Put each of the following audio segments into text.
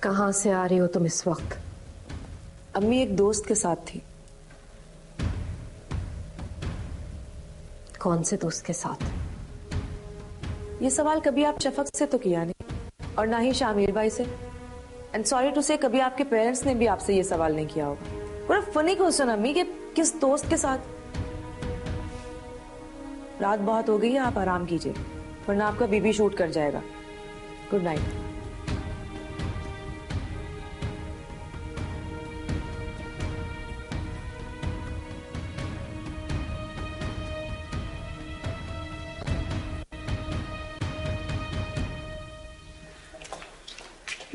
कहाँ से आ रही हो तुम इस वक्त? अम्मी एक दोस्त के साथ थी। कौन से दोस्त के साथ? ये सवाल कभी आप शफक से तो किया नहीं और ना ही शामिर भाई से। एंड सॉरी टू से कभी आपके पेरेंट्स ने भी आपसे ये सवाल नहीं किया होगा। बड़ा फनी क्वेश्चन अम्मी कि किस दोस्त के साथ। रात बहुत हो गई है, आप आराम कीजिए वरना आपका बीबी शूट कर जाएगा। Good night.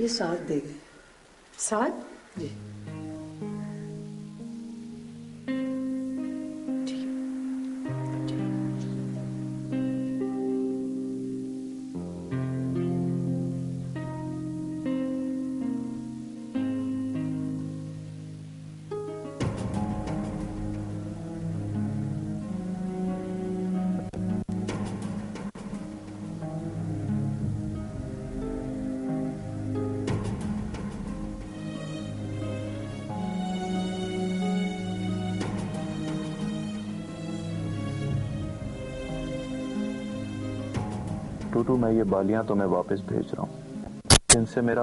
ये साथ दे गए। साथ? जी। टूटू, मैं ये बालियां तुम्हें वापस भेज रहा हूँ। इनसे मेरा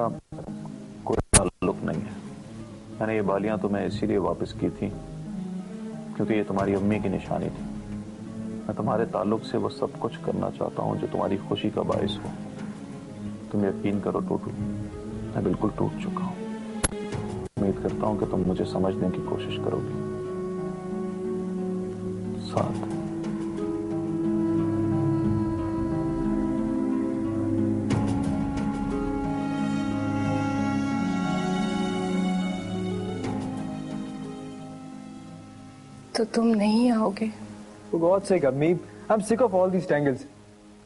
कोई ताल्लुक नहीं है। मैंने ये बालियां तुम्हें इसीलिए वापस की थी क्योंकि ये तुम्हारी अम्मी की निशानी थी। मैं तुम्हारे ताल्लुक से वो सब कुछ करना चाहता हूँ जो तुम्हारी खुशी का बायस हो। तुम यकीन करो टूटू, मैं बिल्कुल टूट चुका हूँ। उम्मीद करता हूँ कि तुम मुझे समझने की कोशिश करोगी। साथ। तो तुम नहीं आओगे? For God's sake, अम्मी, I'm sick of all these tangles.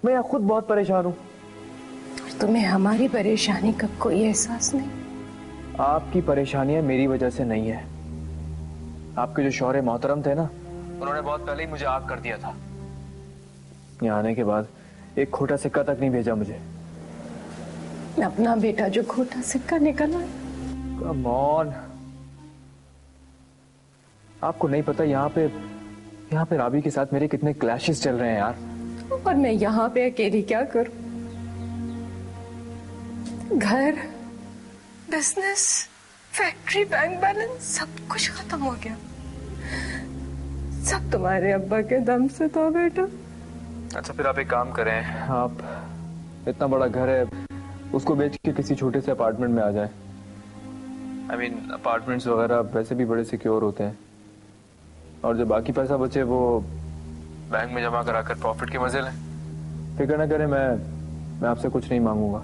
मैं यहाँ खुद बहुत परेशान हूँ। और तुम्हें हमारी परेशानी का कोई एहसास नहीं? आपकी परेशानियां मेरी वजह से नहीं है। आपके जो शौहरे मोहतरम थे ना, उन्होंने बहुत पहले ही मुझे आग कर दिया था। यहाँ आने के बाद एक खोटा सिक्का तक नहीं भेजा मुझे। अपना बेटा जो खोटा सिक्का निकला। Come on। आपको नहीं पता यहाँ पे राबी के साथ मेरे कितने क्लैशेस चल रहे हैं यार। और मैं यहाँ पे अकेली क्या करूं? घर, बिजनेस, फैक्ट्री, बैंक बैलेंस सब कुछ खत्म हो गया। सब तुम्हारे अब्बा के दम से तो बेटा। अच्छा फिर आप एक काम करें, आप इतना बड़ा घर है उसको बेच के किसी छोटे से अपार्टमेंट में आ जाएं। I mean, अपार्टमेंट्स वगैरह वैसे भी बड़े सिक्योर होते हैं और जो बाकी पैसा बचे वो बैंक में जमा कराकर प्रॉफिट के मजे लें। फिक्र ना करें, मैं आपसे कुछ नहीं मांगूंगा।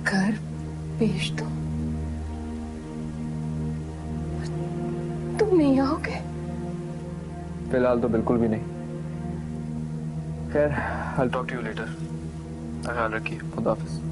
घर बेच दो, तुम नहीं आओगे? फिलहाल तो बिल्कुल भी नहीं। खैर, I'll talk to you later। ख्याल रखिए, खुदा हाफिज।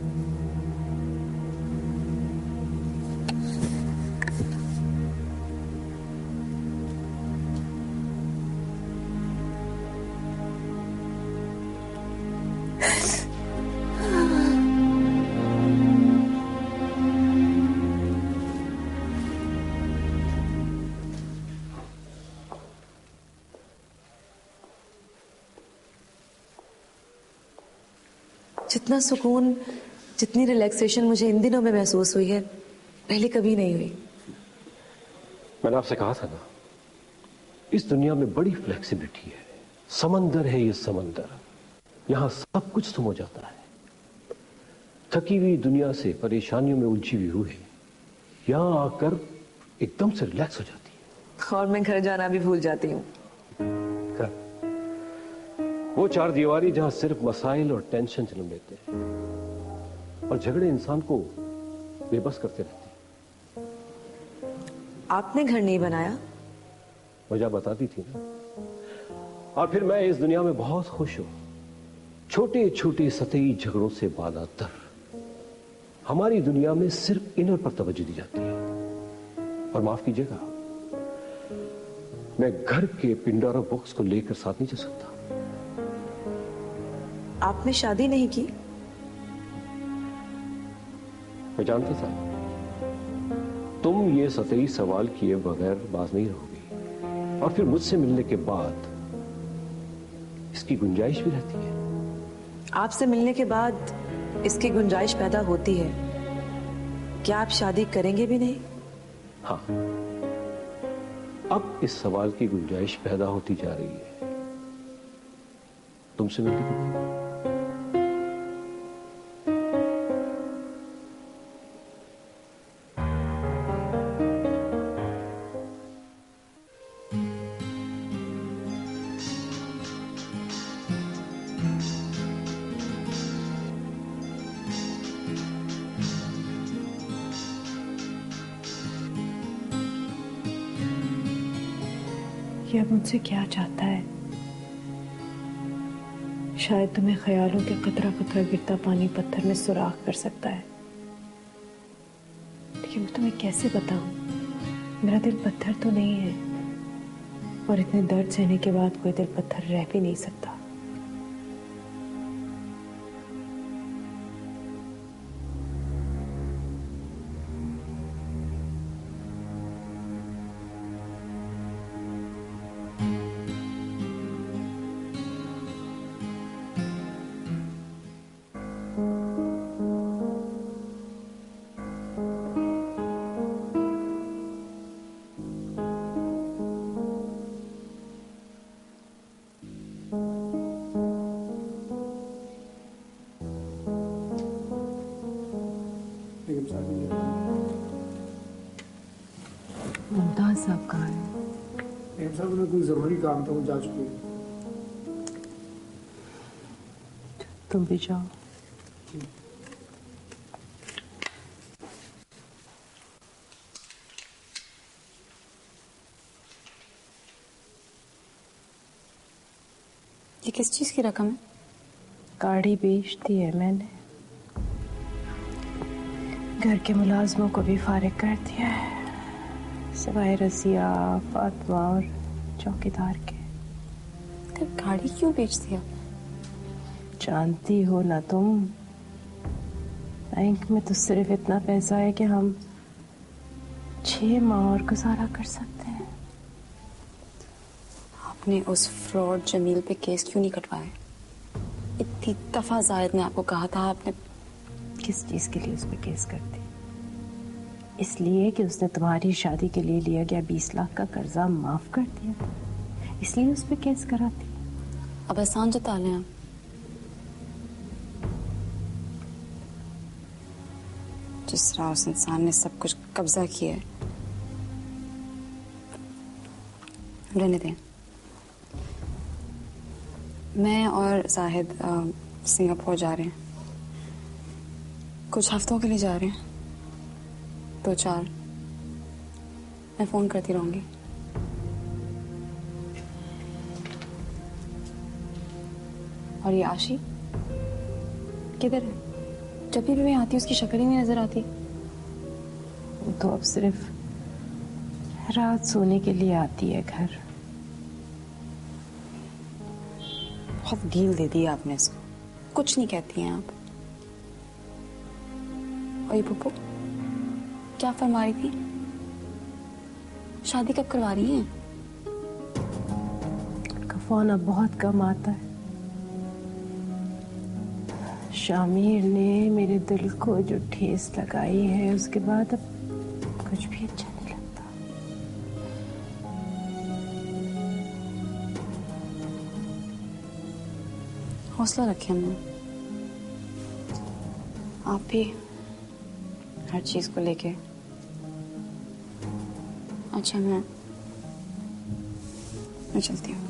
जितना सुकून, जितनी रिलैक्सेशन मुझे इन दिनों में महसूस हुई है, पहले कभी नहीं हुई। मैंने आपसे कहा था ना, इस दुनिया में बड़ी फ्लेक्सिबिलिटी है। समंदर है ये समंदर, यहां सब कुछ सुम हो जाता है। थकी हुई दुनिया से, परेशानियों में उलझी हुई रूह यहां आकर एकदम से रिलैक्स हो जाती है। और मैं घर जाना भी भूल जाती हूँ। वो चार दीवारी जहां सिर्फ मसाइल और टेंशन जन्म लेते हैं और झगड़े इंसान को बेबस करते रहते हैं। आपने घर नहीं बनाया? वजह बता दी थी ना। और फिर मैं इस दुनिया में बहुत खुश हूं। छोटे छोटे सतही झगड़ों से बालातर हमारी दुनिया में सिर्फ इनर पर तवज्जो दी जाती है। और माफ कीजिएगा, मैं घर के पिंडोरा बॉक्स को लेकर साथ नहीं चल सकता। आपने शादी नहीं की? मैं जानता था तुम ये सतही सवाल किए बगैर बाज नहीं रहोगी, और फिर मुझसे मिलने के बाद इसकी गुंजाइश भी रहती है। आपसे मिलने के बाद इसकी गुंजाइश पैदा होती है। क्या आप शादी करेंगे भी नहीं? हाँ, अब इस सवाल की गुंजाइश पैदा होती जा रही है तुमसे मिलने के बाद। ये अब मुझसे क्या चाहता है? शायद तुम्हें ख्यालों के कतरा कतरा गिरता पानी पत्थर में सुराख कर सकता है, लेकिन मैं तुम्हें कैसे बताऊं? मेरा दिल पत्थर तो नहीं है, और इतने दर्द सहने के बाद कोई दिल पत्थर रह भी नहीं सकता। मुमताज साहब कहाँ हैं? साहब उन्हें कोई जरूरी काम था, वो जा चुके हैं। तुम भी जाओ। ये किस चीज की रकम है? गाड़ी बेच दी है मैंने, घर के मुलाजमों को भी फारिग कर दिया है, सिवाय रजिया, फातिमा और चौकीदार के। तो गाड़ी क्यों बेच दिया? जानती हो ना तुम, बैंक में तो सिर्फ इतना पैसा है कि हम 6 माह और गुजारा कर सकते हैं। आपने उस फ्रॉड जमील पे केस क्यों नहीं कटवाया? इतनी दफा जायद ने आपको कहा था। आपने किस चीज के लिए उस पे केस करती? इसलिए कि उसने तुम्हारी शादी के लिए लिया गया 20 लाख का कर्जा माफ कर दिया था, इसलिए उस पे केस कराती। अब एहसान जता लें आप। जिस तरह उस इंसान ने सब कुछ कब्जा किया है, रहने दें। मैं और जाहिद सिंगापुर जा रहे हैं, कुछ हफ्तों के लिए जा रहे हैं, 2-4। मैं फोन करती रहूंगी। और ये आशी किधर है? जब भी मैं आती हूँ उसकी शक्ल ही नहीं नजर आती। वो तो अब सिर्फ रात सोने के लिए आती है घर। बहुत ढील दे दी आपने इसको, कुछ नहीं कहती हैं आप। और ये पुप्पो क्या फरमा रही थी? शादी कब करवा रही हैं? फोन अब बहुत कम आता है। शामिर ने मेरे दिल को जो ठेस लगाई है, उसके बाद अब कुछ भी अच्छा नहीं लगता। हौसला रखें अम्मा, आप भी हर चीज को लेके। अच्छा मैं चलती हूँ।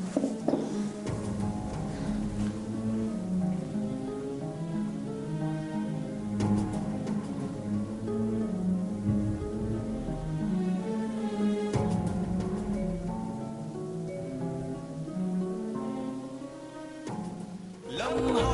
लम्हा